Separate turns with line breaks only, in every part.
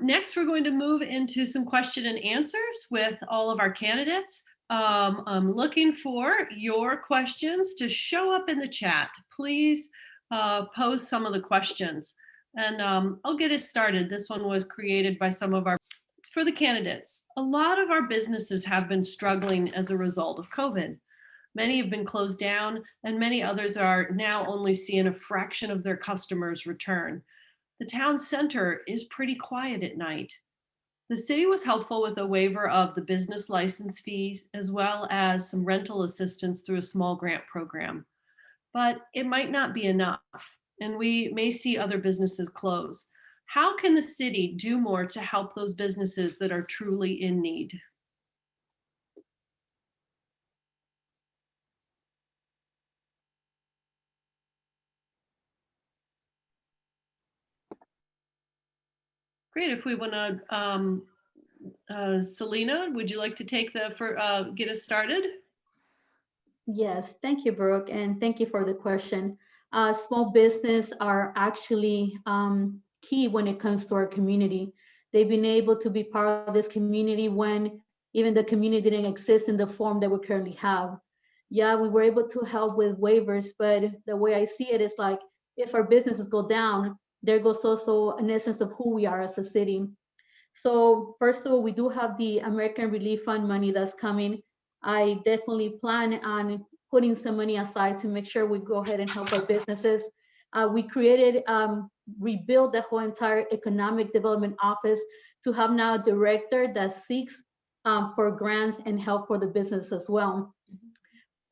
Next, we're going to move into some question and answers with all of our candidates. I'm looking for your questions to show up in the chat. Please pose some of the questions. And I'll get us started. This one was created by some of our, for the candidates. A lot of our businesses have been struggling as a result of COVID. Many have been closed down and many others are now only seeing a fraction of their customers return. The town center is pretty quiet at night. The city was helpful with a waiver of the business license fees as well as some rental assistance through a small grant program. But it might not be enough, and we may see other businesses close. How can the city do more to help those businesses that are truly in need? Great. If we want to, Selena, would you like to take get us started?
Yes, thank you, Brooke, and thank you for the question. Small business are actually key when it comes to our community. They've been able to be part of this community when even the community didn't exist in the form that we currently have. Yeah, we were able to help with waivers, but the way I see it is like if our businesses go down, there goes also an essence of who we are as a city. So first of all, we do have the American Relief Fund money that's coming. I definitely plan on putting some money aside to make sure we go ahead and help our businesses. We created, rebuilt the whole entire economic development office to have now a director that seeks for grants and help for the business as well.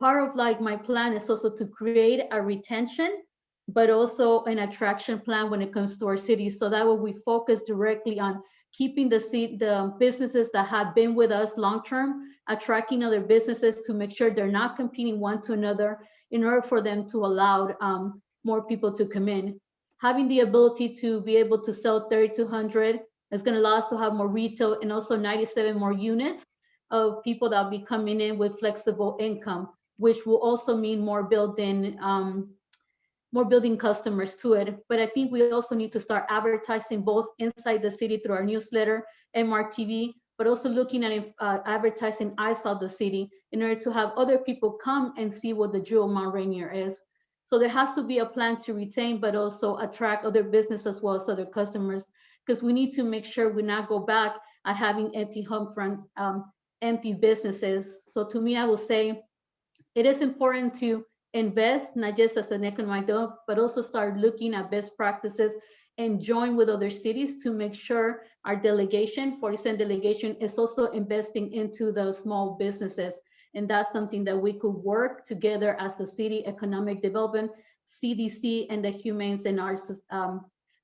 Part of like my plan is also to create a retention, but also an attraction plan when it comes to our city. So that way we focus directly on keeping the businesses that have been with us long-term, attracting other businesses to make sure they're not competing one to another in order for them to allow more people to come in. Having the ability to be able to sell 3,200 is going to allow us to have more retail and also 97 more units of people that will be coming in with flexible income, which will also mean more building customers to it. But I think we also need to start advertising both inside the city through our newsletter, MRTV, but also looking at advertising outside the city in order to have other people come and see what the Jewel Mount Rainier is. So there has to be a plan to retain, but also attract other business as well as other customers, because we need to make sure we not go back at having empty home front, empty businesses. So to me, I will say it is important to invest, not just as an economic development, but also start looking at best practices and join with other cities to make sure our delegation, 40 delegation, is also investing into the small businesses. And that's something that we could work together as the city economic development, CDC, and the Humane and Arts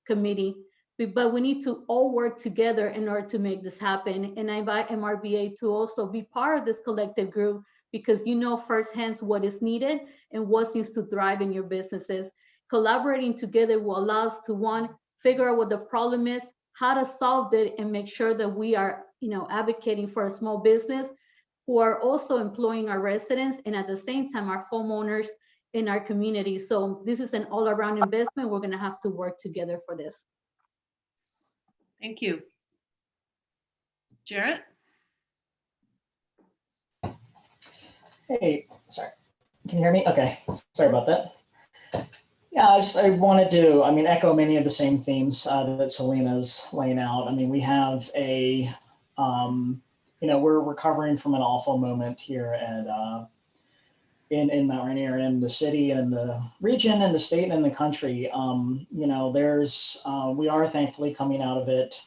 Committee. But we need to all work together in order to make this happen. And I invite MRBA to also be part of this collective group, because you know firsthand what is needed and what seems to thrive in your businesses. Collaborating together will allow us to, one, figure out what the problem is, how to solve it, and make sure that we are, advocating for a small business who are also employing our residents and at the same time our homeowners in our community. So this is an all-around investment. We're going to have to work together for this.
Thank you. Jarrett?
Hey, sorry. Can you hear me? Okay, sorry about that. Yeah, I wanted to, echo many of the same themes that Selena's laying out. We have a, we're recovering from an awful moment here at in Mount Rainier, in the city and the region and the state and the country. We are thankfully coming out of it.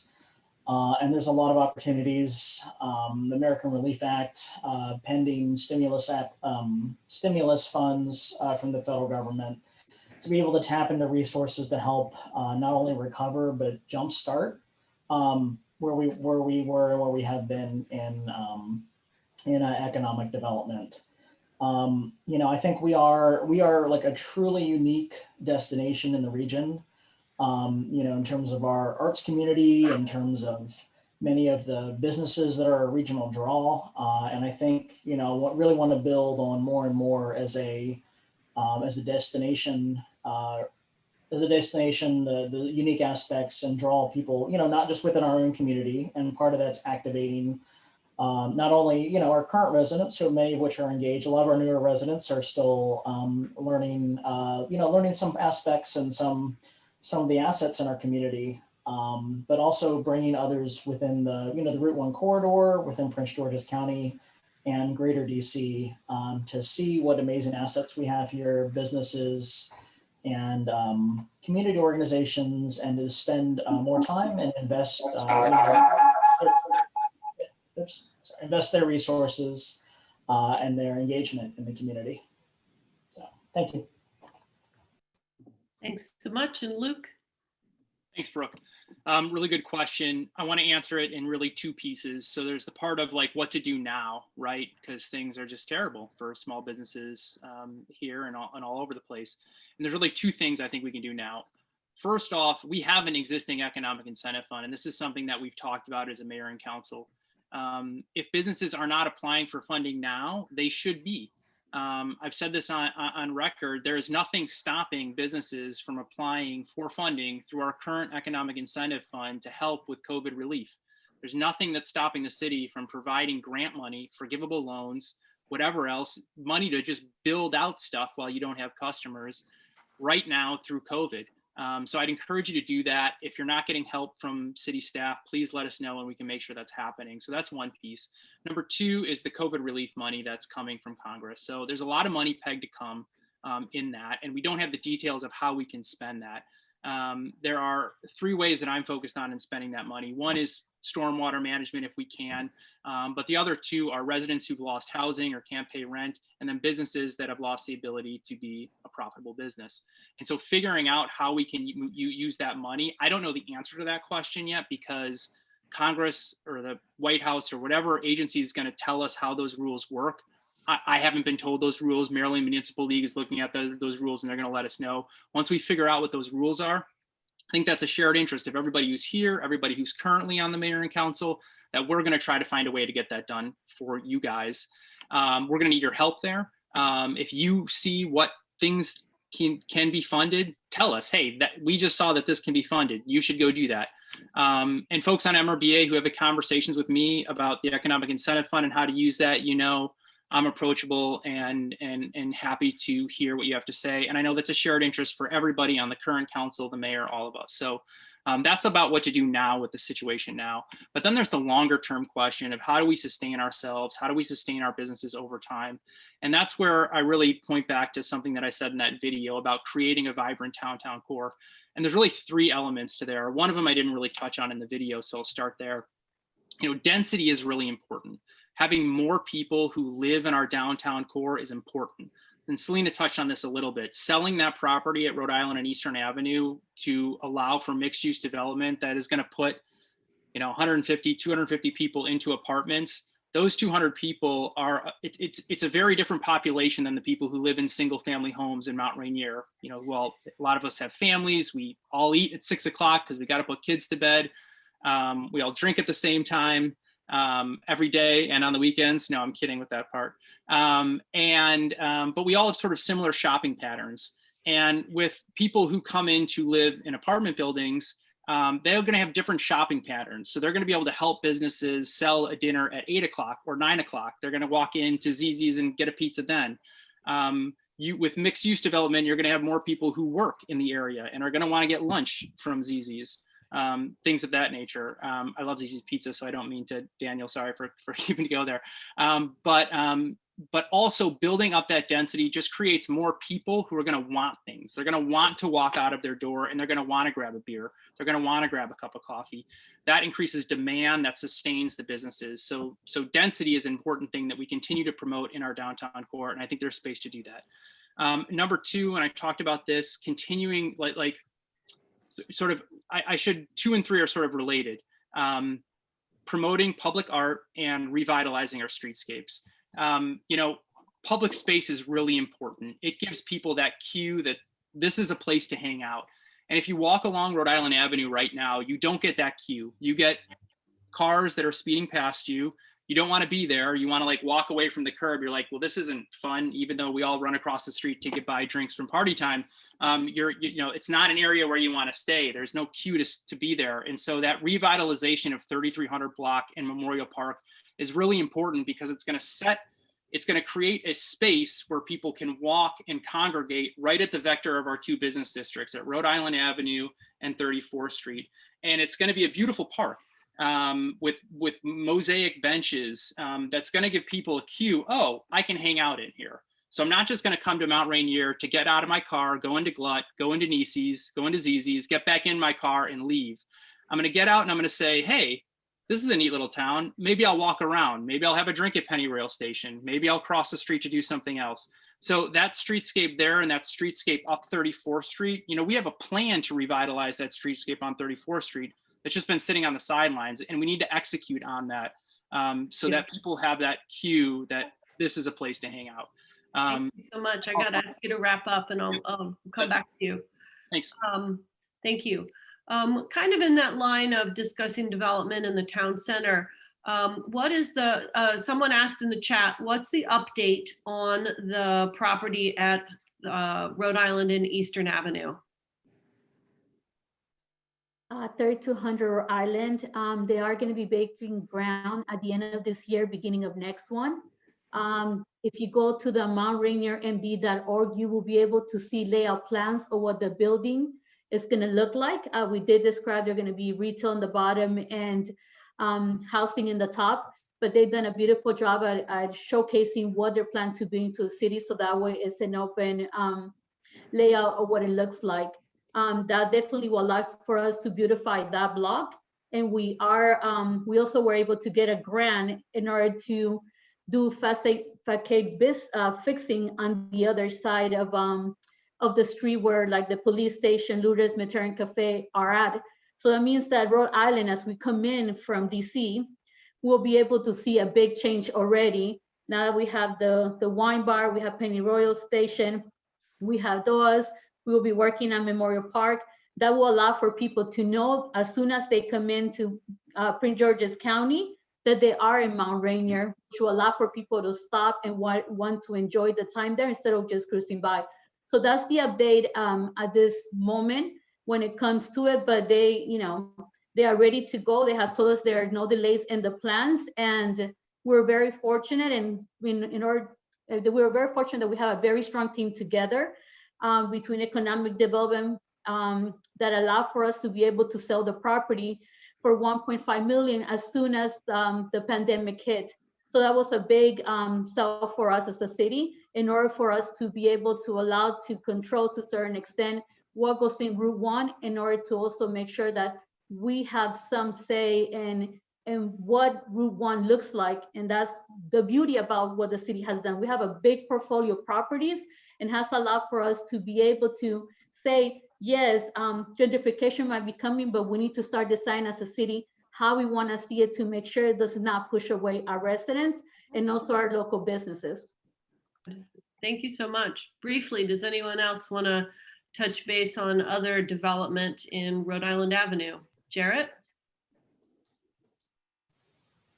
And there's a lot of opportunities. The American Relief Act, pending stimulus funds from the federal government, to be able to tap into resources to help not only recover but jumpstart where we were and where we have been in economic development. I think we are like a truly unique destination in the region. In terms of our arts community, in terms of many of the businesses that are a regional draw. And I think, really want to build on more and more as a destination as a destination, the unique aspects and draw people, not just within our own community. And part of that's activating not only, our current residents, so many of which are engaged. A lot of our newer residents are still learning, learning some aspects and some of the assets in our community, but also bringing others within the Route 1 corridor, within Prince George's County and greater DC, to see what amazing assets we have here, businesses and community organizations, and to spend more time and invest invest their resources and their engagement in the community. So thank you.
Thanks so much. And Luke?
Thanks, Brooke. Really good question. I want to answer it in really two pieces. So there's the part of like what to do now, right? Because things are just terrible for small businesses here and all over the place. And there's really two things I think we can do now. First off, we have an existing economic incentive fund, and this is something that we've talked about as a mayor and council. If businesses are not applying for funding now, they should be. I've said this on record. There is nothing stopping businesses from applying for funding through our current economic incentive fund to help with COVID relief. There's nothing that's stopping the city from providing grant money, forgivable loans, whatever else, money to just build out stuff while you don't have customers right now through COVID. So I'd encourage you to do that. If you're not getting help from city staff, please let us know and we can make sure that's happening. So that's one piece. Number two is the COVID relief money that's coming from Congress. So there's a lot of money pegged to come in that, and we don't have the details of how we can spend that. There are three ways that I'm focused on in spending that money. One is stormwater management if we can, but the other two are residents who've lost housing or can't pay rent, and then businesses that have lost the ability to be a profitable business. And so figuring out how we can use that money, I don't know the answer to that question yet, because Congress or the White House or whatever agency is going to tell us how those rules work. I haven't been told those rules. Maryland Municipal League is looking at those rules, and they're going to let us know. Once we figure out what those rules are, I think that's a shared interest of everybody who's here, everybody who's currently on the mayor and council, that we're going to try to find a way to get that done for you guys. We're going to need your help there. If you see what things can be funded, tell us, hey, that we just saw that this can be funded. You should go do that. And folks on MRBA who have had conversations with me about the Economic Incentive Fund and how to use that, I'm approachable and happy to hear what you have to say. And I know that's a shared interest for everybody on the current council, the mayor, all of us. So that's about what to do now with the situation now. But then there's the longer term question of how do we sustain ourselves? How do we sustain our businesses over time? And that's where I really point back to something that I said in that video about creating a vibrant town core. And there's really three elements to there. One of them I didn't really touch on in the video, so I'll start there. Density is really important. Having more people who live in our downtown core is important. And Selena touched on this a little bit. Selling that property at Rhode Island and Eastern Avenue to allow for mixed use development that is going to put 150, 250 people into apartments. Those 200 people it's a very different population than the people who live in single family homes in Mount Rainier. Well, a lot of us have families. We all eat at 6 o'clock because we got to put kids to bed. We all drink at the same time. Every day and on the weekends. No, I'm kidding with that part. But we all have sort of similar shopping patterns. And with people who come in to live in apartment buildings, they're going to have different shopping patterns. So they're going to be able to help businesses sell a dinner at 8 o'clock or 9 o'clock. They're going to walk into ZZ's and get a pizza then. With mixed use development, you're going to have more people who work in the area and are going to want to get lunch from ZZ's. Things of that nature. I love ZZ's Pizza, so I don't mean to, Daniel, sorry for keeping to go there. But also building up that density just creates more people who are going to want things. They're going to want to walk out of their door and they're going to want to grab a beer. They're going to want to grab a cup of coffee. That increases demand, that sustains the businesses. So density is an important thing that we continue to promote in our downtown core, and I think there's space to do that. Number two, and I talked about this, continuing sort of, I should, 2 and 3 are sort of related. Promoting public art and revitalizing our streetscapes. Public space is really important. It gives people that cue that this is a place to hang out. And if you walk along Rhode Island Avenue right now, you don't get that cue. You get cars that are speeding past you. you don't want to be there. You want to like walk away from the curb. You're like, well, this isn't fun, even though we all run across the street to get buy drinks from party time. It's not an area where you want to stay. There's no cue to be there. And so that revitalization of 3300 block and Memorial Park is really important because it's going to create a space where people can walk and congregate right at the vector of our two business districts at Rhode Island Avenue and 34th Street. And it's going to be a beautiful park with mosaic benches that's going to give people a cue. Oh, I can hang out in here. So I'm not just going to come to Mount Rainier to get out of my car, go into Glut, go into Nieces, go into ZZ's, get back in my car and leave. I'm going to get out and I'm going to say, hey, this is a neat little town. Maybe I'll walk around. Maybe I'll have a drink at Penny Rail Station. Maybe I'll cross the street to do something else. So that streetscape there and that streetscape up 34th Street, we have a plan to revitalize that streetscape on 34th Street. It's just been sitting on the sidelines, and we need to execute on that so that people have that cue that this is a place to hang out.
Thank you so much. I got to ask you to wrap up, and I'll come back to you.
Thanks.
Thank you. Kind of in that line of discussing development in the town center, what is someone asked in the chat, what's the update on the property at Rhode Island and Eastern Avenue?
3200 Rhode Island. They are going to be breaking ground at the end of this year, beginning of next one. If you go to the mountrainiermd.org, you will be able to see layout plans of what the building is going to look like. We did describe they're going to be retail on the bottom and housing in the top, but they've done a beautiful job at showcasing what they're planning to bring to the city. So that way it's an open layout of what it looks like. That definitely will allow for us to beautify that block. And we also were able to get a grant in order to do facade fixing on the other side of the street where like the police station, Lourdes Mediterranean Cafe are at. So that means that Rhode Island, as we come in from DC, we'll be able to see a big change already. Now that we have the wine bar, we have Penny Royal Station, we have those. We will be working on Memorial Park. That will allow for people to know as soon as they come into Prince George's County that they are in Mount Rainier, which will allow for people to stop and want to enjoy the time there instead of just cruising by. So that's the update at this moment when it comes to it, but they are ready to go. They have told us there are no delays in the plans, and we're very fortunate we're very fortunate that we have a very strong team together between economic development that allow for us to be able to sell the property for 1.5 million as soon as the pandemic hit. So that was a big sell for us as a city in order for us to be able to allow to control to a certain extent what goes in Route 1 in order to also make sure that we have some say in what Route 1 looks like. And that's the beauty about what the city has done. We have a big portfolio of properties and has allowed for us to be able to say, yes, gentrification might be coming, but we need to start deciding as a city how we want to see it to make sure it does not push away our residents and also our local businesses.
Thank you so much. Briefly, does anyone else want to touch base on other development in Rhode Island Avenue? Jarrett?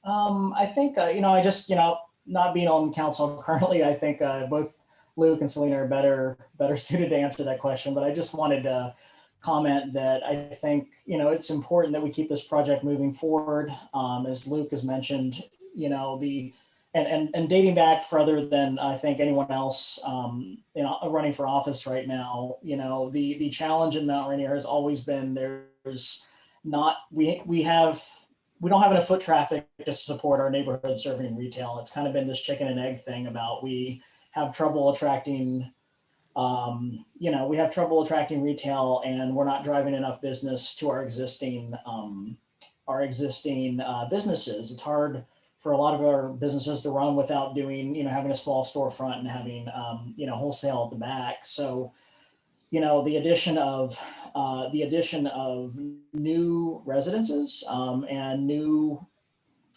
I think, I just, not being on council currently, I think both Luke and Selena are better suited to answer that question, but I just wanted to comment that I think, it's important that we keep this project moving forward. As Luke has mentioned, and dating back further than I think anyone else, running for office right now, the challenge in Mount Rainier has always been we don't have enough foot traffic to support our neighborhood serving retail. It's kind of been this chicken and egg thing about we have trouble attracting retail, and we're not driving enough business to our existing businesses. It's hard for a lot of our businesses to run without doing, having a small storefront and having, wholesale at the back. So, the addition of new residences and new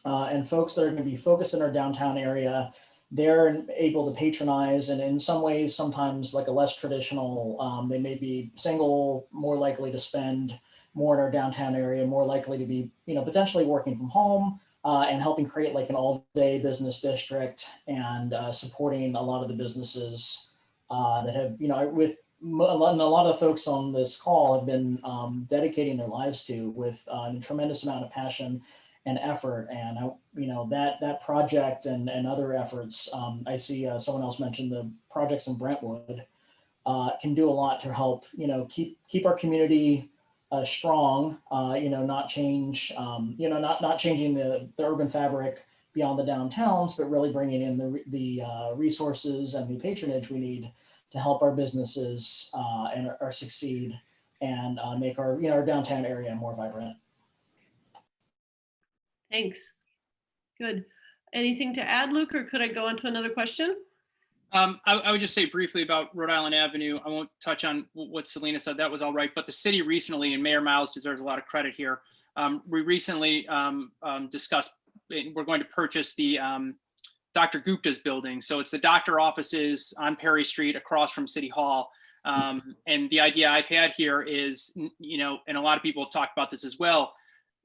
and folks that are going to be focused in our downtown area, they're able to patronize, and in some ways, sometimes like a less traditional, they may be single, more likely to spend more in our downtown area, more likely to be, potentially working from home, and helping create like an all-day business district and supporting a lot of the businesses that have, a lot of the folks on this call have been dedicating their lives to with a tremendous amount of passion and effort. And that project and other efforts. I see someone else mentioned the projects in Brentwood can do a lot to help keep our community strong. Not change. Not changing the urban fabric beyond the downtowns, but really bringing in the resources and the patronage we need to help our businesses and our succeed and make our downtown area more vibrant.
Thanks. Good. Anything to add, Luke, or could I go on to another question?
I would just say briefly about Rhode Island Avenue. I won't touch on what Selena said. That was all right. But the city recently, and Mayor Miles deserves a lot of credit here. We recently discussed, we're going to purchase the Dr. Gupta's building. So it's the doctor offices on Perry Street across from City Hall. And the idea I've had here is, and a lot of people have talked about this as well,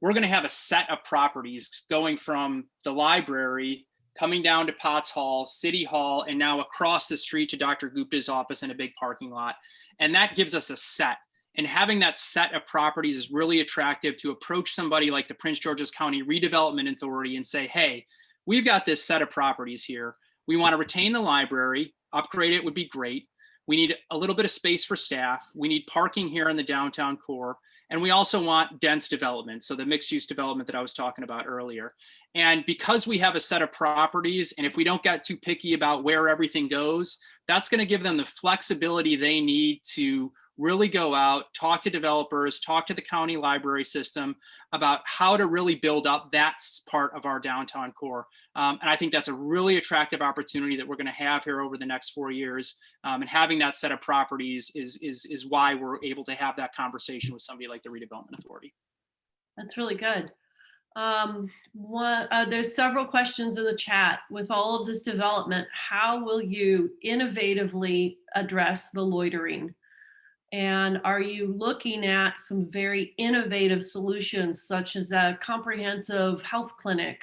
we're going to have a set of properties going from the library, coming down to Potts Hall, City Hall, and now across the street to Dr. Gupta's office in a big parking lot. And that gives us a set. And having that set of properties is really attractive to approach somebody like the Prince George's County Redevelopment Authority and say, hey, we've got this set of properties here. We want to retain the library, upgrade it would be great. We need a little bit of space for staff. We need parking here in the downtown core. And we also want dense development, so the mixed use development that I was talking about earlier. And because we have a set of properties, and if we don't get too picky about where everything goes, that's going to give them the flexibility they need to really go out, talk to developers, talk to the county library system about how to really build up that part of our downtown core. And I think that's a really attractive opportunity that we're going to have here over the next 4 years. And having that set of properties is why we're able to have that conversation with somebody like the Redevelopment Authority.
That's really good. There's several questions in the chat. With all of this development, how will you innovatively address the loitering? And are you looking at some very innovative solutions, such as a comprehensive health clinic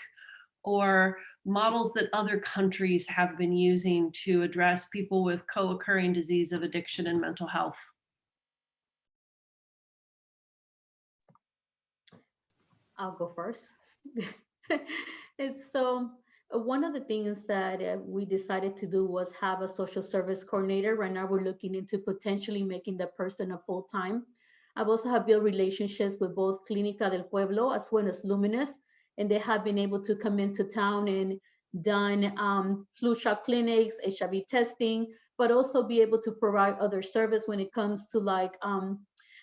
or models that other countries have been using to address people with co-occurring disease of addiction and mental health?
I'll go first. It's one of the things that we decided to do was have a social service coordinator. Right now, we're looking into potentially making that person a full-time. I've also have built relationships with both Clínica del Pueblo as well as Luminous, and they have been able to come into town and done flu shot clinics, HIV testing, but also be able to provide other service when it comes to like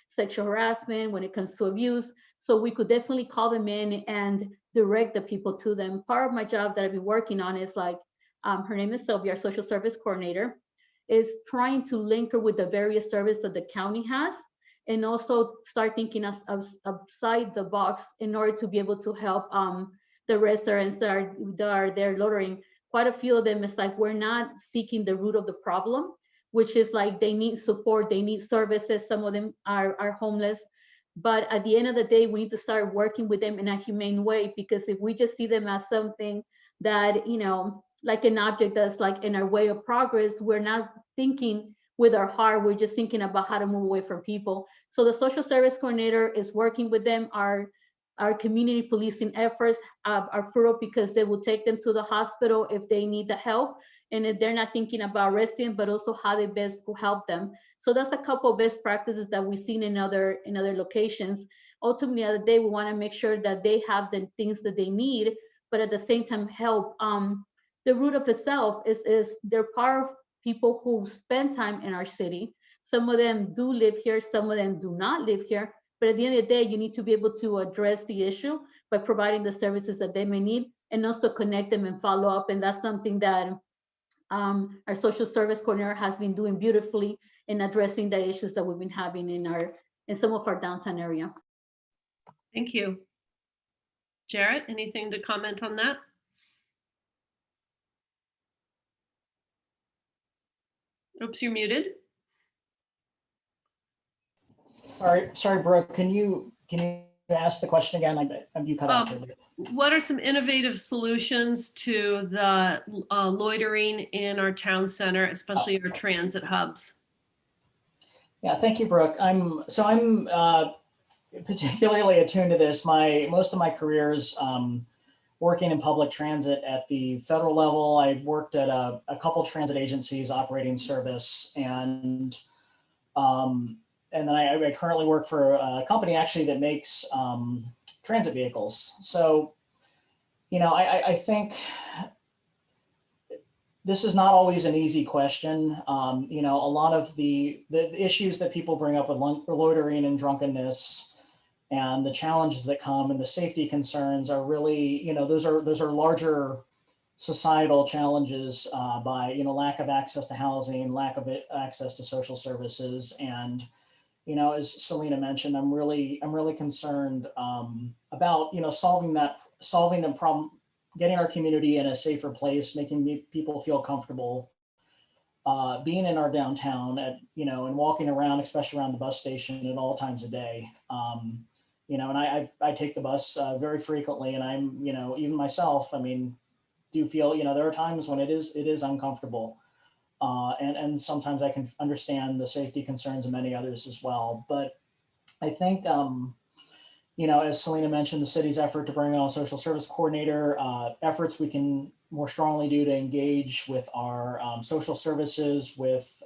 sexual harassment, when it comes to abuse. So we could definitely call them in and direct the people to them. Part of my job that I've been working on is like, her name is Sylvia, our social service coordinator, is trying to link her with the various services that the county has, and also start thinking outside the box in order to be able to help the residents that are there loitering. Quite a few of them, it's like we're not seeking the root of the problem, which is like they need support, they need services. Some of them are homeless. But at the end of the day, we need to start working with them in a humane way, because if we just see them as something that, like an object that's like in our way of progress, we're not thinking with our heart, we're just thinking about how to move away from people. So the social service coordinator is working with them. Our community policing efforts are thorough, because they will take them to the hospital if they need the help. And if they're not thinking about resting, but also how they best help them. So that's a couple of best practices that we've seen in other locations. Ultimately, at the day, we want to make sure that they have the things that they need, but at the same time help. The root of itself is they're part of people who spend time in our city. Some of them do live here, some of them do not live here. But at the end of the day, you need to be able to address the issue by providing the services that they may need, and also connect them and follow up. And that's something that our social service coordinator has been doing beautifully in addressing the issues that we've been having in some of our downtown area.
Thank you. Jarrett, anything to comment on that? Oops, you're muted.
Sorry, Brooke. Can you ask the question again? You cut out for a bit.
what are some innovative solutions to the loitering in our town center, especially our transit hubs?
Yeah, thank you, Brooke. I'm particularly attuned to this. Most of my career is working in public transit at the federal level. I worked at a couple transit agencies operating service, and then I currently work for a company actually that makes transit vehicles. So, I think this is not always an easy question. A lot of the issues that people bring up with loitering and drunkenness and the challenges that come and the safety concerns are really, those are larger societal challenges by, lack of access to housing, lack of access to social services. And, as Selena mentioned, I'm really concerned about, solving the problem, getting our community in a safer place, making people feel comfortable, being in our downtown and walking around, especially around the bus station at all times of day. And I take the bus very frequently, and I'm, even myself, do feel, there are times when it is uncomfortable. And sometimes I can understand the safety concerns of many others as well. But I think, as Selena mentioned, the city's effort to bring on a social service coordinator, efforts we can more strongly do to engage with our social services, with,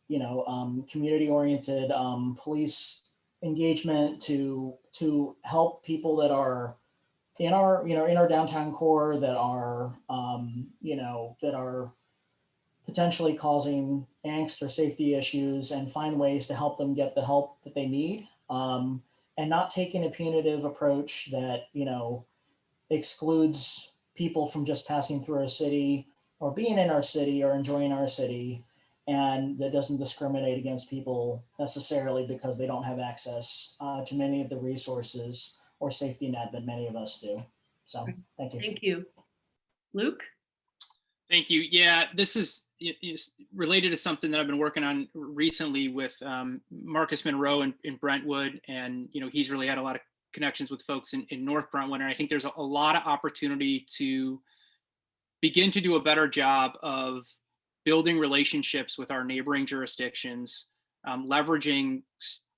community-oriented police engagement to help people that are in our downtown core that are, that are potentially causing angst or safety issues, and find ways to help them get the help that they need, and not taking a punitive approach that excludes people from just passing through our city or being in our city or enjoying our city, and that doesn't discriminate against people necessarily because they don't have access to many of the resources or safety net that many of us do. So thank you.
Thank you. Luke?
Thank you. Yeah, this is related to something that I've been working on recently with Marcus Monroe in Brentwood. And, he's really had a lot of connections with folks in North Brentwood. And I think there's a lot of opportunity to begin to do a better job of building relationships with our neighboring jurisdictions, leveraging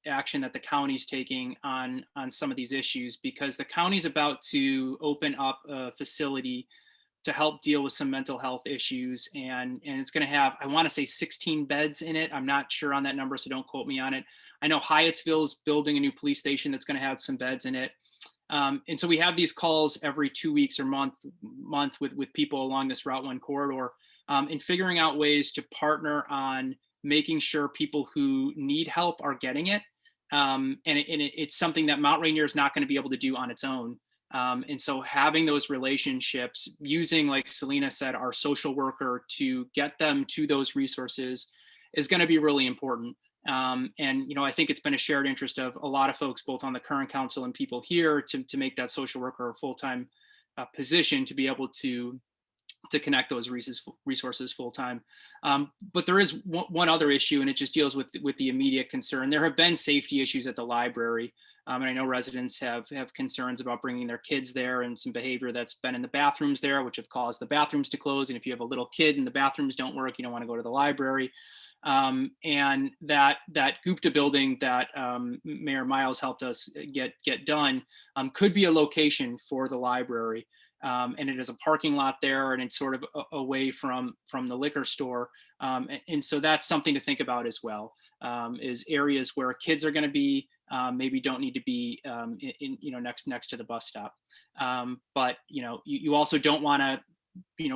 action that the county's taking on some of these issues, because the county's about to open up a facility to help deal with some mental health issues. And it's going to have, I want to say 16 beds in it. I'm not sure on that number, so don't quote me on it. I know Hyattsville's building a new police station that's going to have some beds in it. And so we have these calls every 2 weeks or month with people along this Route 1 corridor, and figuring out ways to partner on making sure people who need help are getting it. And it's something that Mount Rainier is not going to be able to do on its own. And so having those relationships, using, like Selena said, our social worker to get them to those resources is going to be really important. And, I think it's been a shared interest of a lot of folks, both on the current council and people here, to make that social worker a full-time position, to be able to connect those resources full time. But there is one other issue, and it just deals with the immediate concern. There have been safety issues at the library. And I know residents have concerns about bringing their kids there, and some behavior that's been in the bathrooms there, which have caused the bathrooms to close. And if you have a little kid and the bathrooms don't work, you don't want to go to the library. And that Gupta building that Mayor Miles helped us get done could be a location for the library. And it is a parking lot there, and it's sort of away from the liquor store. And so that's something to think about as well, is areas where kids are going to be, maybe don't need to be next to the bus stop. But you also don't want to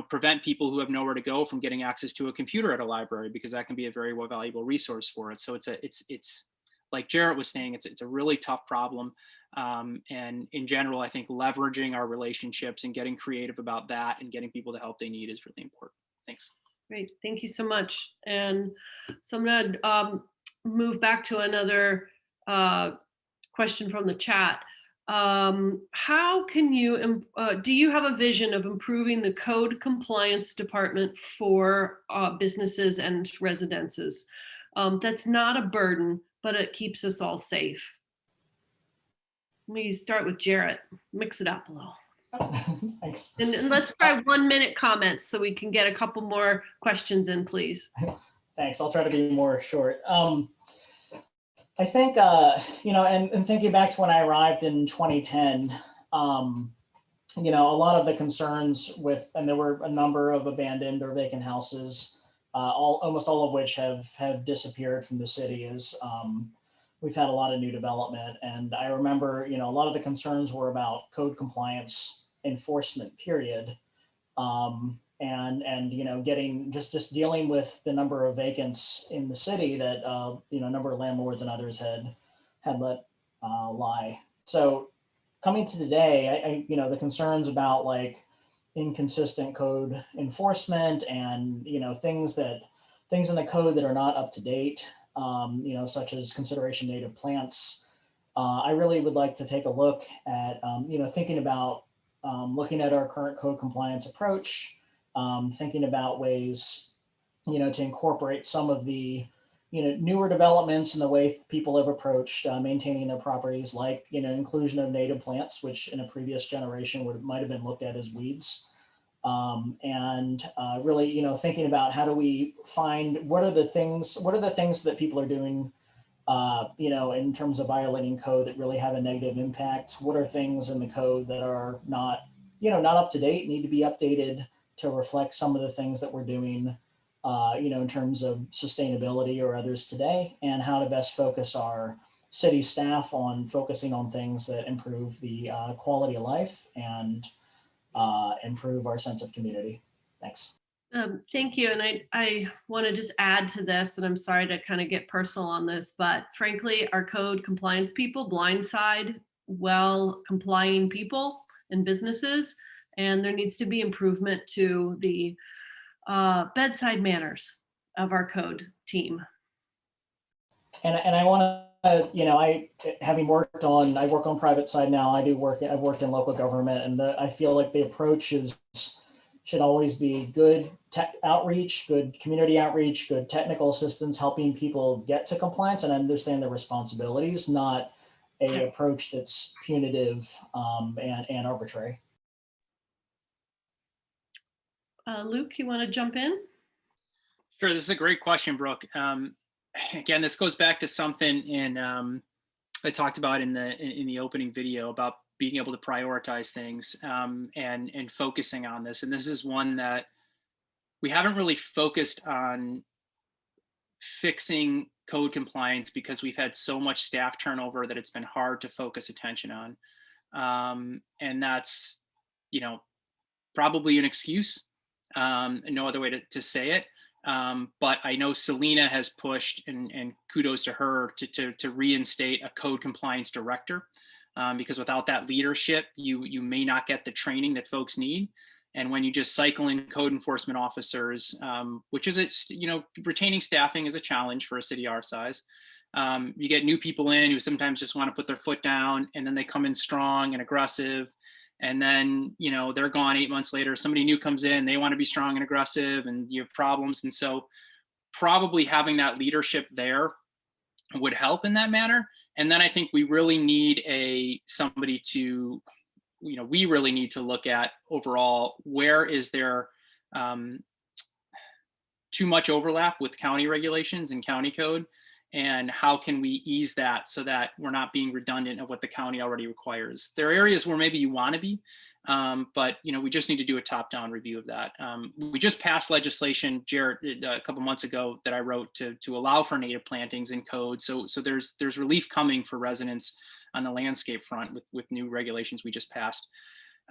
prevent people who have nowhere to go from getting access to a computer at a library, because that can be a very valuable resource for it. So it's like Jarrett was saying, it's a really tough problem. And in general, I think leveraging our relationships and getting creative about that and getting people the help they need is really important. Thanks.
Great, thank you so much. And so I'm going to move back to another question from the chat. How can you, do you have a vision of improving the code compliance department for businesses and residences? That's not a burden, but it keeps us all safe. Let me start with Jarrett. Mix it up a little.
Thanks.
And let's try 1 minute comments so we can get a couple more questions in, please.
Thanks. I'll try to be more short. I think, and thinking back to when I arrived in 2010, a lot of the concerns and there were a number of abandoned or vacant houses, almost all of which have disappeared from the city as we've had a lot of new development. And I remember, a lot of the concerns were about code compliance enforcement, period. And getting just dealing with the number of vacants in the city that a number of landlords and others had let lie. So coming to today, the concerns about like inconsistent code enforcement and things in the code that are not up to date, such as consideration native plants. I really would like to take a look at thinking about looking at our current code compliance approach. Thinking about ways, to incorporate some of the, newer developments in the way people have approached maintaining their properties, like, inclusion of native plants, which in a previous generation might have been looked at as weeds. And really, thinking about how do we find, what are the things that people are doing, in terms of violating code that really have a negative impact? What are things in the code that are not up to date, need to be updated to reflect some of the things that we're doing, in terms of sustainability or others today, and how to best focus our city staff on focusing on things that improve the quality of life and improve our sense of community. Thanks.
Thank you. And I want to just add to this, and I'm sorry to kind of get personal on this, but frankly, our code compliance people blindside well complying people and businesses. And there needs to be improvement to the bedside manners of our code team.
And I want to, I work on private side now. I've worked in local government, and I feel like the approach should always be good tech outreach, good community outreach, good technical assistance, helping people get to compliance and understand their responsibilities, not a approach that's punitive and arbitrary.
Luke, you want to jump in?
Sure, this is a great question, Brooke. Again, this goes back to something I talked about in the opening video about being able to prioritize things and focusing on this. And this is one that we haven't really focused on fixing code compliance because we've had so much staff turnover that it's been hard to focus attention on. And that's, probably an excuse. No other way to say it. But I know Selena has pushed, and kudos to her, to reinstate a code compliance director, because without that leadership, you may not get the training that folks need. And when you just cycle in code enforcement officers, which is, retaining staffing is a challenge for a city our size. You get new people in who sometimes just want to put their foot down, and then they come in strong and aggressive. And then, they're gone 8 months later, somebody new comes in, they want to be strong and aggressive, and you have problems. And so probably having that leadership there would help in that manner. And then I think we really need somebody to, we really need to look at overall, where is there too much overlap with county regulations and county code? And how can we ease that so that we're not being redundant of what the county already requires? There are areas where maybe you want to be, but we just need to do a top-down review of that. We just passed legislation, Jarrett, a couple months ago that I wrote to allow for native plantings in code. So there's relief coming for residents on the landscape front with new regulations we just passed.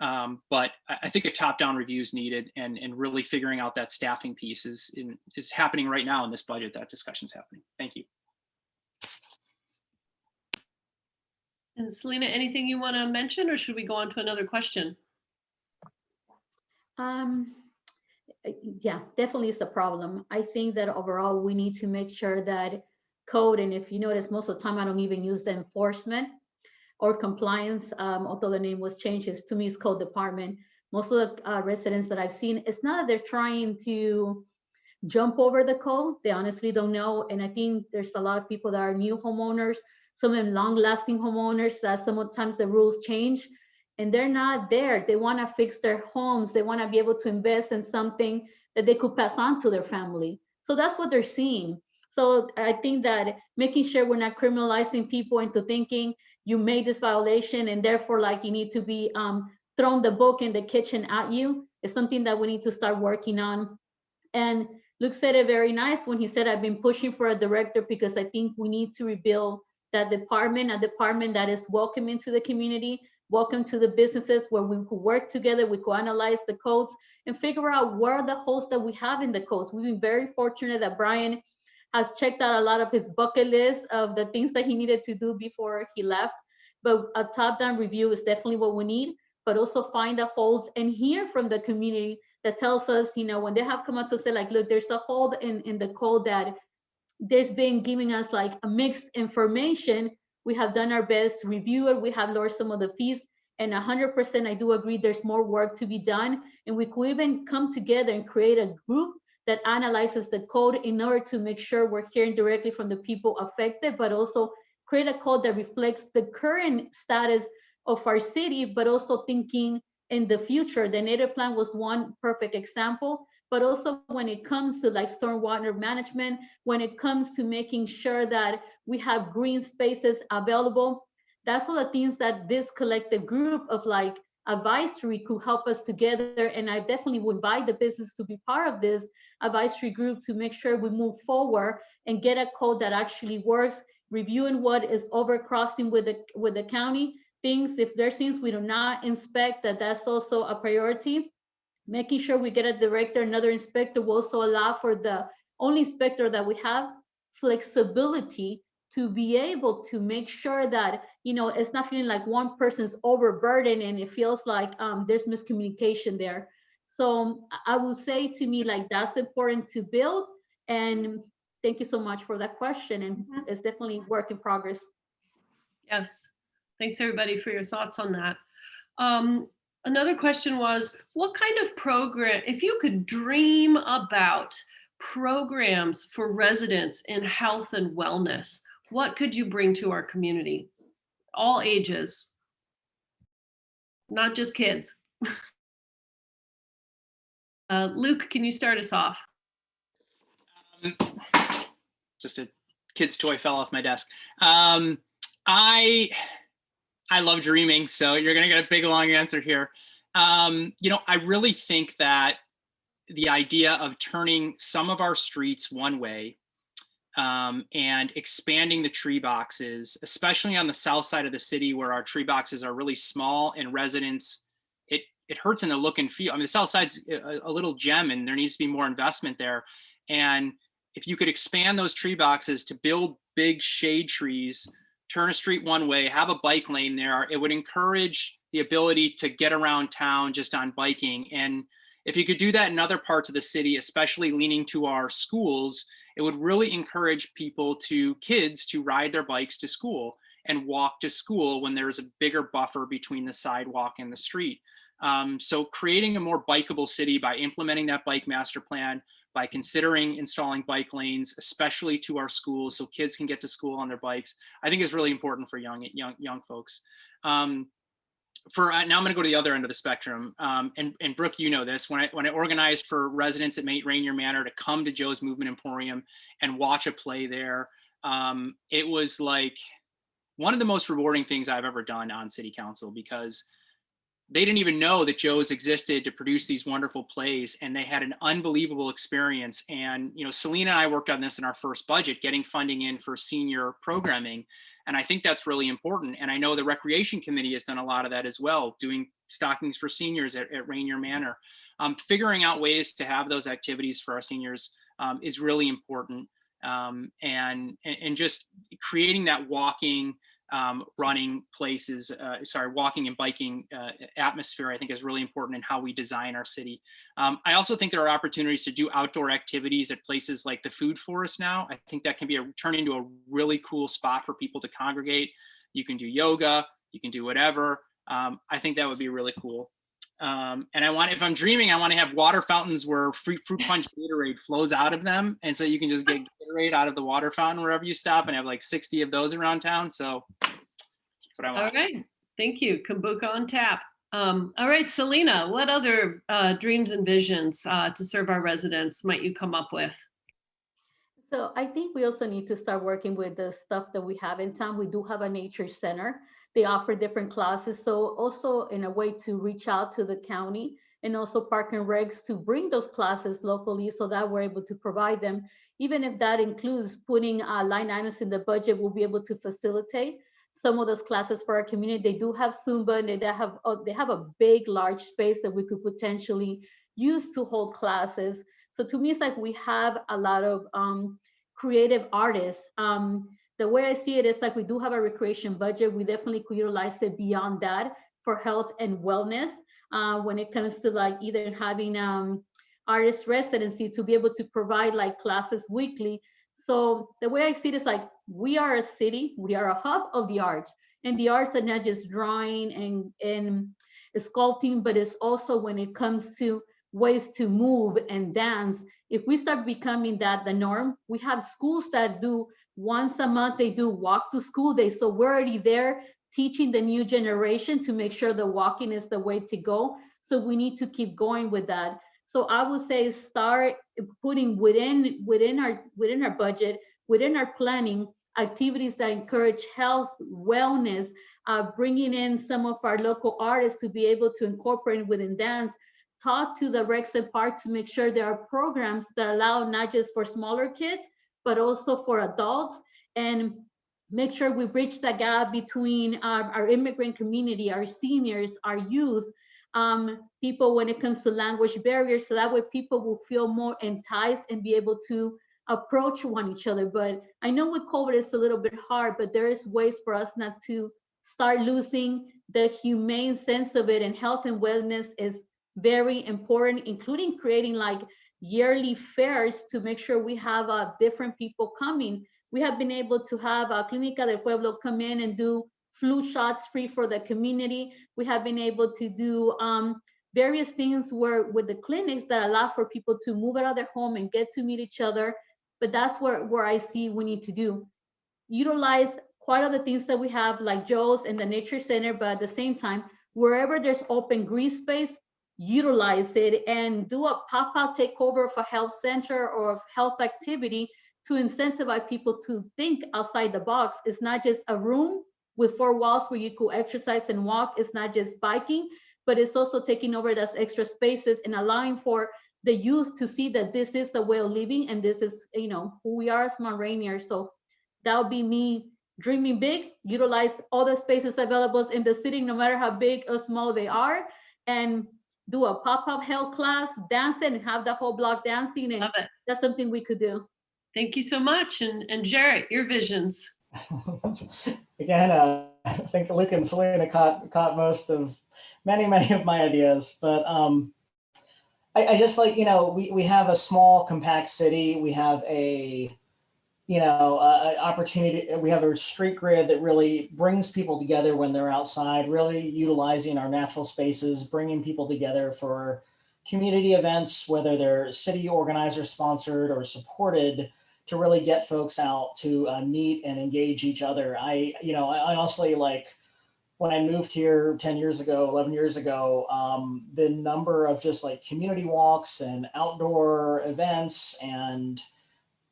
But I think a top-down review is needed, and really figuring out that staffing piece is happening right now in this budget. That discussion's happening. Thank you.
And Selena, anything you want to mention, or should we go on to another question?
Yeah, definitely it's a problem. I think that overall we need to make sure that code, and if you notice, most of the time I don't even use the enforcement or compliance, although the name was changed, to me it's code department. Most of the residents that I've seen, it's not that they're trying to jump over the code, they honestly don't know. And I think there's a lot of people that are new homeowners some of them long-lasting homeowners that sometimes the rules change and they're not there. They want to fix their homes. They want to be able to invest in something that they could pass on to their family. So that's what they're seeing. So I think that making sure we're not criminalizing people into thinking you made this violation and therefore like you need to be thrown the book in the kitchen at you is something that we need to start working on. And Luke said it very nice when he said, I've been pushing for a director because I think we need to rebuild that department, a department that is welcoming to the community, welcome to the businesses where we could work together, we could analyze the codes and figure out where are the holes that we have in the codes. We've been very fortunate that Brian has checked out a lot of his bucket list of the things that he needed to do before he left. But a top-down review is definitely what we need, but also find the holes and hear from the community that tells us, you know, when they have come out to say like, look, there's a hole in the code that there's been giving us like a mixed information. We have done our best to review it. We have lowered some of the fees and 100% I do agree there's more work to be done. And we could even come together and create a group that analyzes the code in order to make sure we're hearing directly from the people affected, but also create a code that reflects the current status of our city, but also thinking in the future. The native plan was one perfect example, but also when it comes to like stormwater management, when it comes to making sure that we have green spaces available, that's all the things that this collective group of like advisory could help us together. And I definitely would invite the business to be part of this advisory group to make sure we move forward and get a code that actually works, reviewing what is overcrossing with the county things. If there's things we do not inspect, that's also a priority. Making sure we get a director, another inspector will also allow for the only inspector that we have flexibility to be able to make sure that, you know, it's not feeling like one person's overburdened and it feels like there's miscommunication there. So I will say to me, like, that's important to build. And thank you so much for that question. And it's definitely work in progress.
Yes. Thanks everybody for your thoughts on that. Another question was, what kind of program, if you could dream about programs for residents in health and wellness, what could you bring to our community? All ages, not just kids. Luke, can you start us off?
Just a kid's toy fell off my desk. I love dreaming, so you're gonna get a big long answer here. You know, I really think that the idea of turning some of our streets one way and expanding the tree boxes, especially on the south side of the city where our tree boxes are really small and residents, it hurts in the look and feel. I mean, the south side's a little gem and there needs to be more investment there. And if you could expand those tree boxes to build big shade trees, turn a street one way, have a bike lane there, it would encourage the ability to get around town just on biking. And if you could do that in other parts of the city, especially leaning to our schools, it would really encourage kids to ride their bikes to school and walk to school when there's a bigger buffer between the sidewalk and the street. So creating a more bikeable city by implementing that bike master plan, by considering installing bike lanes, especially to our schools, so kids can get to school on their bikes, I think is really important for young folks. Now I'm going to go to the other end of the spectrum. And Brooke, you know this, when I organized for residents at Rainier Manor to come to Joe's Movement Emporium and watch a play there, it was like one of the most rewarding things I've ever done on city council, because they didn't even know that Joe's existed to produce these wonderful plays, and they had an unbelievable experience. And, you know, Selena and I worked on this in our first budget, getting funding in for senior programming. And I think that's really important. And I know the Recreation Committee has done a lot of that as well, doing stockings for seniors at Rainier Manor. Figuring out ways to have those activities for our seniors is really important. And just creating that walking, running places, walking and biking atmosphere, I think is really important in how we design our city. I also think there are opportunities to do outdoor activities at places like the Food Forest now. I think that can be turn into a really cool spot for people to congregate. You can do yoga, you can do whatever. I think that would be really cool. And if I'm dreaming, I want to have water fountains where fruit punch Gatorade flows out of them. And so you can just get Gatorade out of the water fountain wherever you stop, and have like 60 of those around town. So that's what I want.
All right. Thank you. Kombucha on tap. All right, Selena, what other dreams and visions to serve our residents might you come up with?
So I think we also need to start working with the stuff that we have in town. We do have a nature center. They offer different classes. So also in a way to reach out to the county and also Park and Regs to bring those classes locally so that we're able to provide them. Even if that includes putting line items in the budget, we'll be able to facilitate some of those classes for our community. They do have Zumba, and they have a big, large space that we could potentially use to hold classes. So to me, it's like we have a lot of creative artists. The way I see it is like we do have a recreation budget. We definitely could utilize it beyond that for health and wellness when it comes to like either having artist residency to be able to provide like classes weekly. So the way I see it is like we are a city, we are a hub of the arts, and the arts are not just drawing and sculpting, but it's also when it comes to ways to move and dance. If we start becoming that the norm, we have schools that do once a month, they do walk to school day. So we're already there teaching the new generation to make sure the walking is the way to go. So we need to keep going with that. So I would say start putting within our budget, within our planning, activities that encourage health, wellness, bringing in some of our local artists to be able to incorporate within dance. Talk to the recs and parks to make sure there are programs that allow not just for smaller kids, but also for adults, and make sure we bridge the gap between our immigrant community, our seniors, our youth, people when it comes to language barriers, so that way people will feel more enticed and be able to approach each other. But I know with COVID it's a little bit hard, but there is ways for us not to start losing the humane sense of it, and health and wellness is very important, including creating like yearly fairs to make sure we have different people coming. We have been able to have Clínica del Pueblo come in and do flu shots free for the community. We have been able to do various things where with the clinics that allow for people to move out of their home and get to meet each other. But that's where I see we need to do. Utilize quite other things that we have like Joe's and the Nature Center, but at the same time, wherever there's open green space, utilize it and do a pop-out takeover of a health center or of health activity to incentivize people to think outside the box. It's not just a room with 4 walls where you could exercise and walk. It's not just biking, but it's also taking over those extra spaces and allowing for the youth to see that this is a way of living and this is, who we are as Rainier. So that would be me dreaming big, utilize all the spaces available in the city, no matter how big or small they are, and do a pop-up health class, dance it, and have the whole block dancing. And that's something we could do.
Thank you so much. And Jarrett, your visions.
Again, I think Luke and Selena caught most of many of my ideas, but I just like, we have a small compact city. We have a opportunity. We have a street grid that really brings people together when they're outside, really utilizing our natural spaces, bringing people together for community events, whether they're city organizer sponsored or supported, to really get folks out to meet and engage each other. I honestly, like, when I moved here 10 years ago, 11 years ago, the number of just like community walks and outdoor events and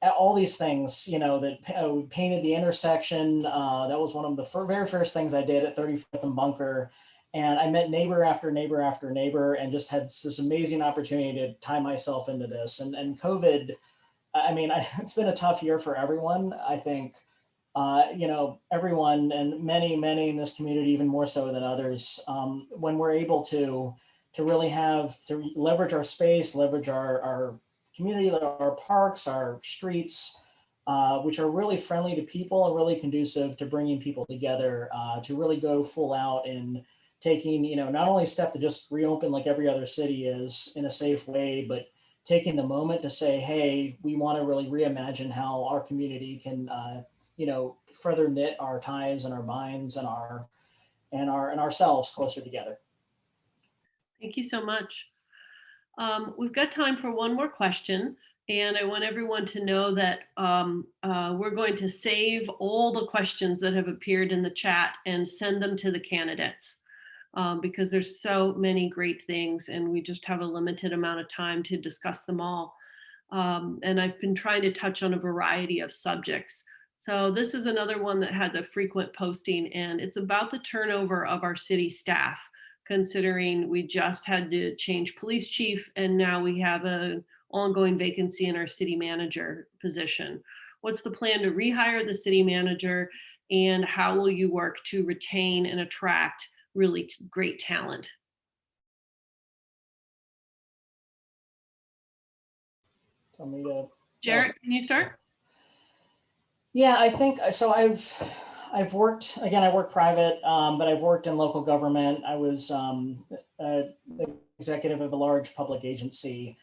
all these things, that we painted the intersection. That was one of the very first things I did at 35th and Bunker. And I met neighbor after neighbor after neighbor and just had this amazing opportunity to tie myself into this. And COVID, I mean, it's been a tough year for everyone. I think, everyone, and many in this community, even more so than others, when we're able to really to leverage our space, leverage our community, our parks, our streets, which are really friendly to people and really conducive to bringing people together, to really go full out in taking, not only a step to just reopen like every other city is in a safe way, but taking the moment to say, hey, we want to really reimagine how our community can, further knit our ties and our minds and ourselves closer together.
Thank you so much. We've got time for one more question, and I want everyone to know that we're going to save all the questions that have appeared in the chat and send them to the candidates because there's so many great things, and we just have a limited amount of time to discuss them all. And I've been trying to touch on a variety of subjects. So this is another one that had the frequent posting, and it's about the turnover of our city staff, considering we just had to change police chief and now we have an ongoing vacancy in our city manager position. What's the plan to rehire the city manager, and how will you work to retain and attract really great talent?
Tell me to.
Jarrett, can you start?
Yeah, I think so. I've worked again. I work private, but I've worked in local government. I was the executive of a large public agency,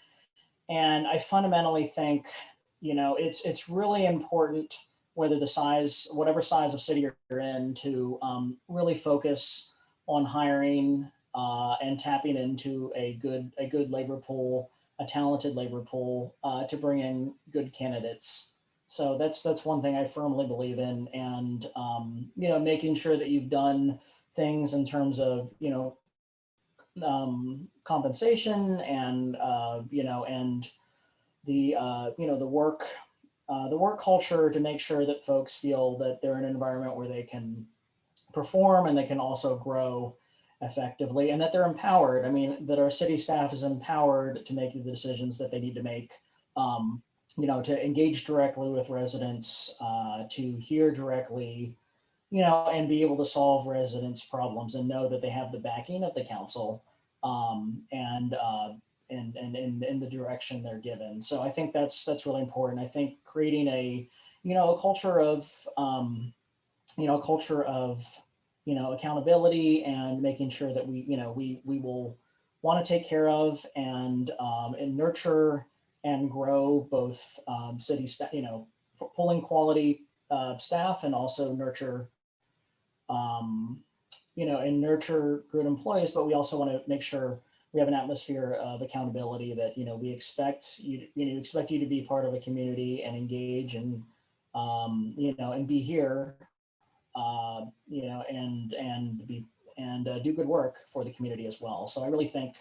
and I fundamentally think, it's really important, whether the size, whatever size of city you're in, to really focus on hiring and tapping into a good labor pool, a talented labor pool, to bring in good candidates. So that's one thing I firmly believe in, and making sure that you've done things in terms of compensation and and the work culture, to make sure that folks feel that they're in an environment where they can perform and they can also grow effectively, and that they're empowered. I mean, that our city staff is empowered to make the decisions that they need to make. To engage directly with residents, to hear directly, and be able to solve residents' problems and know that they have the backing of the council, and in the direction they're given. So I think that's really important. I think creating a culture of accountability, and making sure that we will want to take care of and nurture and grow both city staff, pulling quality staff, and also nurture and nurture good employees. But we also want to make sure we have an atmosphere of accountability, that we expect expect you to be part of a community and engage and and be here, and do good work for the community as well. So I really think,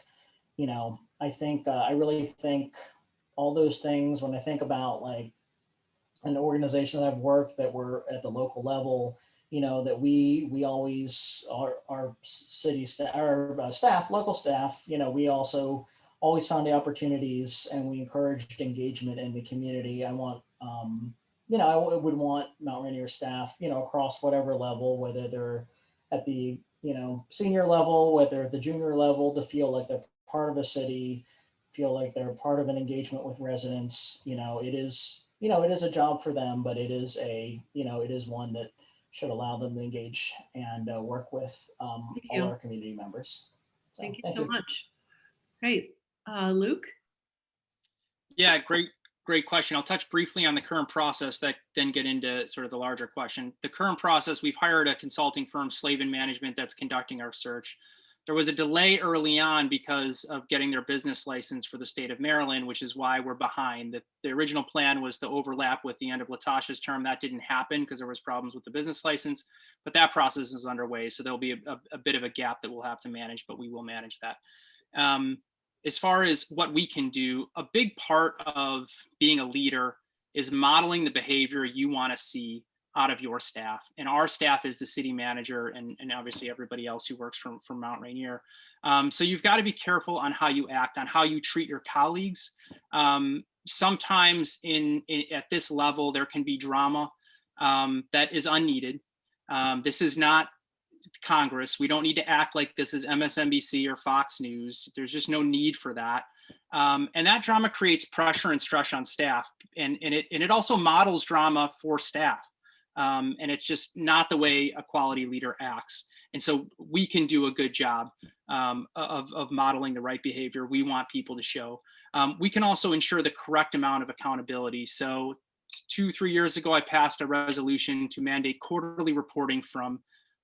I really think all those things, when I think about like an organization that I've worked, that we're at the local level, that we always, our city staff, our staff, local staff, we also always found the opportunities, and we encouraged engagement in the community. I want, I would want Mount Rainier staff, across whatever level, whether they're at the, senior level, whether at the junior level, to feel like they're part of a city, feel like they're part of an engagement with residents. It is a job for them, but it is it is one that should allow them to engage and work with all our community members. So,
Thank you so much. Great. Luke?
Yeah, great question. I'll touch briefly on the current process, that then get into sort of the larger question. The current process, we've hired a consulting firm, Slavin Management, that's conducting our search. There was a delay early on because of getting their business license for the state of Maryland, which is why we're behind. The original plan was to overlap with the end of Latasha's term. That didn't happen because there was problems with the business license, but that process is underway. So there'll be a bit of a gap that we'll have to manage, but we will manage that. As far as what we can do, a big part of being a leader is modeling the behavior you want to see out of your staff. And our staff is the city manager and obviously everybody else who works from Mount Rainier. So you've got to be careful on how you act, on how you treat your colleagues. Sometimes at this level, there can be drama that is unneeded. This is not Congress. We don't need to act like this is MSNBC or Fox News. There's just no need for that. And that drama creates pressure and stress on staff. And it also models drama for staff. And it's just not the way a quality leader acts. And so we can do a good job of modeling the right behavior we want people to show. We can also ensure the correct amount of accountability. So 2-3 years ago, I passed a resolution to mandate quarterly reporting from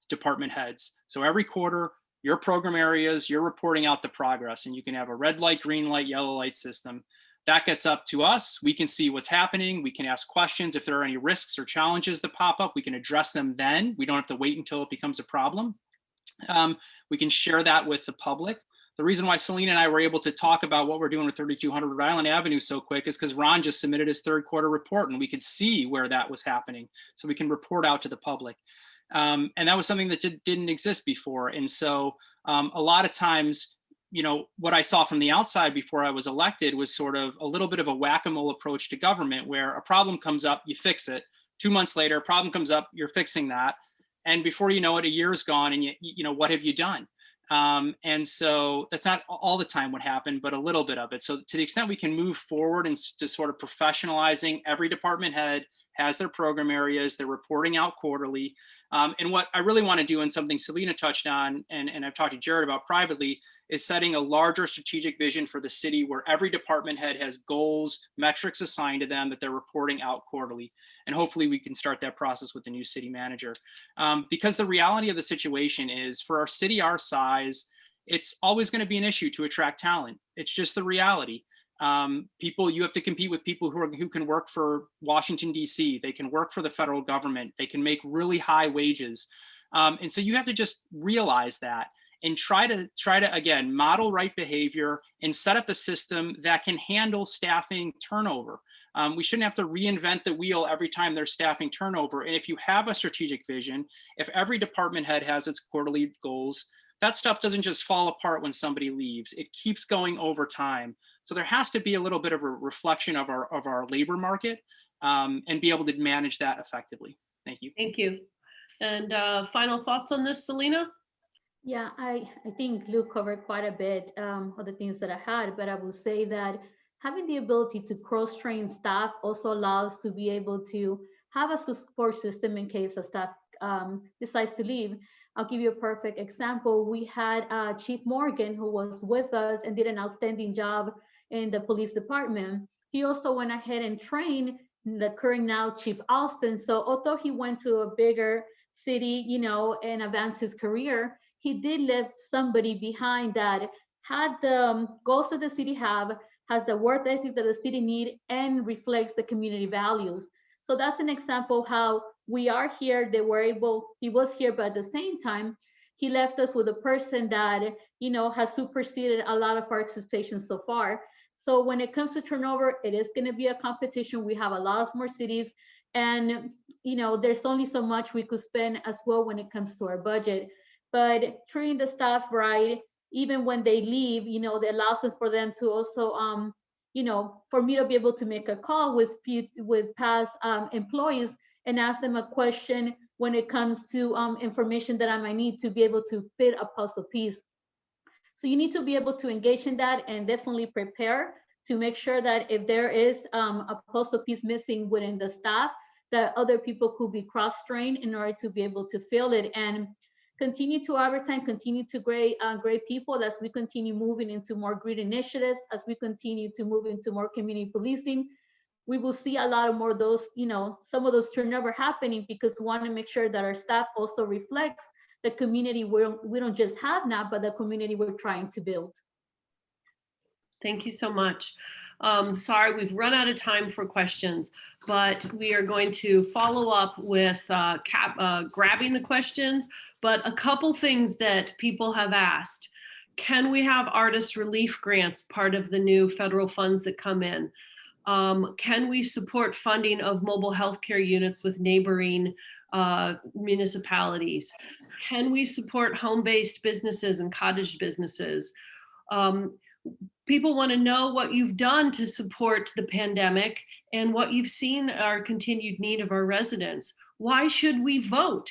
department heads. So every quarter, your program areas, you're reporting out the progress, and you can have a red light, green light, yellow light system. That gets up to us. We can see what's happening. We can ask questions. If there are any risks or challenges that pop up, we can address them then. We don't have to wait until it becomes a problem. We can share that with the public. The reason why Selena and I were able to talk about what we're doing with 3200 Rhode Island Avenue so quick is because Ron just submitted his third quarter report, and we could see where that was happening. So we can report out to the public. And that was something that didn't exist before. And so a lot of times, you know, what I saw from the outside before I was elected was sort of a little bit of a whack-a-mole approach to government, where a problem comes up, you fix it. 2 months later, a problem comes up, you're fixing that. And before you know it, a year's gone, and you know, what have you done? And so that's not all the time what happened, but a little bit of it. So to the extent we can move forward and to sort of professionalizing, every department head has their program areas, they're reporting out quarterly. And what I really want to do, and something Selena touched on, and I've talked to Jared about privately, is setting a larger strategic vision for the city where every department head has goals, metrics assigned to them that they're reporting out quarterly. And hopefully we can start that process with the new city manager. Because the reality of the situation is, for our city our size, it's always going to be an issue to attract talent. It's just the reality. People, you have to compete with people who can work for Washington, D.C. They can work for the federal government. They can make really high wages. And so you have to just realize that and try to again, model right behavior and set up a system that can handle staffing turnover. We shouldn't have to reinvent the wheel every time there's staffing turnover. And if you have a strategic vision, if every department head has its quarterly goals, that stuff doesn't just fall apart when somebody leaves. It keeps going over time. So there has to be a little bit of a reflection of our labor market, and be able to manage that effectively. Thank you.
Thank you. And final thoughts on this, Selena?
Yeah, I think Luke covered quite a bit of the things that I had, but I will say that having the ability to cross-train staff also allows to be able to have a support system in case a staff decides to leave. I'll give you a perfect example. We had Chief Morgan, who was with us and did an outstanding job in the police department. He also went ahead and trained the current now Chief Austin. So although he went to a bigger city, you know, and advanced his career, he did leave somebody behind that had the goals that the city have, has the work ethic that the city need, and reflects the community values. So that's an example how we are here. He was here, but at the same time, he left us with a person that, you know, has superseded a lot of our expectations so far. So when it comes to turnover, it is going to be a competition. We have a lot more cities, and, you know, there's only so much we could spend as well when it comes to our budget. But treating the staff right, even when they leave, you know, that allows for them to also, you know, for me to be able to make a call with past employees and ask them a question when it comes to information that I might need to be able to fit a puzzle piece. So you need to be able to engage in that and definitely prepare to make sure that if there is a puzzle piece missing within the staff, that other people could be cross-trained in order to be able to fill it, and continue to advertise, continue to grade people as we continue moving into more green initiatives, as we continue to move into more community policing. We will see a lot of more of those, you know, some of those turnover happening, because we want to make sure that our staff also reflects the community we don't just have now, but the community we're trying to build.
Thank you so much. Sorry, we've run out of time for questions, but we are going to follow up with grabbing the questions. But a couple things that people have asked. Can we have artist relief grants part of the new federal funds that come in? Can we support funding of mobile healthcare units with neighboring municipalities? Can we support home-based businesses and cottage businesses? People want to know what you've done to support the pandemic and what you've seen our continued need of our residents. Why should we vote?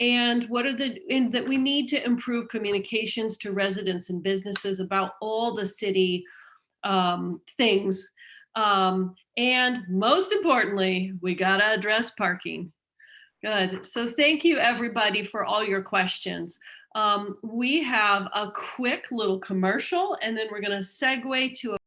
And what are that we need to improve communications to residents and businesses about all the city things. And most importantly, we gotta address parking. Good. So thank you everybody for all your questions. We have a quick little commercial, and then we're gonna segue to